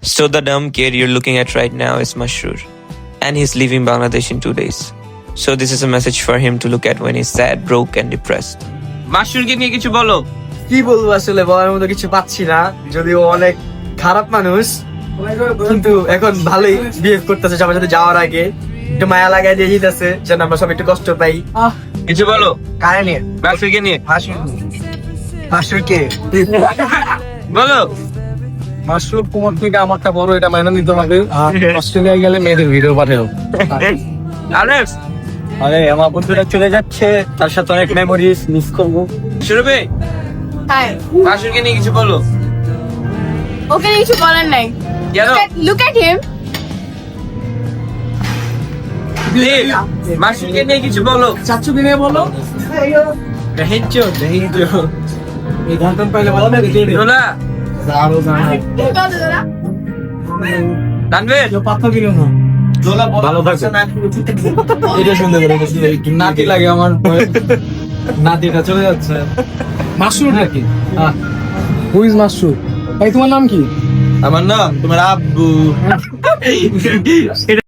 So the dumb kid you're looking at right now is Masroor, and he's leaving Bangladesh in 2 days. So this is a message for him to look at when he's sad, broke and depressed. মাশরুরকে নিয়ে কিছু বলো। কি বলবো আসলে বলার মতো কিছু পাচ্ছি না, যদিও অনেক খারাপ মানুষ কিন্তু এখন ভালোই বিহেভ করতেছে সবার সাথে যাওয়ার আগে, একটু মায়া লাগাই দিয়ে যেতেছে যেন আমরা সব একটু কষ্ট পাই। কিছু বলো কারে নিয়ে? মাশরুরকে নিয়ে মাশরুরকে বলো। মাশরুর তোমার থেকে আমারটা বড়, এটা মাইনা নিতে হবে। অস্ট্রেলিয়ায় গেলে মেয়েদের ভিডিও পাঠাও। আলেক্স আরে আমার বন্ধুরা চলে যাচ্ছে, তার সাথে অনেক মেমোরিজ মিস করবো। শুরুবে হাই, মাশরুরকে নিয়ে কিছু বলো। ওকে কিছু বলার নাই। কেন? Look at him. মাশরুরকে নিয়ে কিছু বলো। চাচুকে নিয়ে বলো। দেখেছো এই গান পাইলে ভালো না দিতে দোলা আরো গান তানভীর পাথর কিলো না ভালো থাকছে। এটা সুন্দর করে একটু নাতি লাগে আমার, নাতিটা চলে যাচ্ছে। মাশরুর নাকি? Who is Mashroor? ভাই তোমার নাম কি? আমার নাম তোমার আব্বু।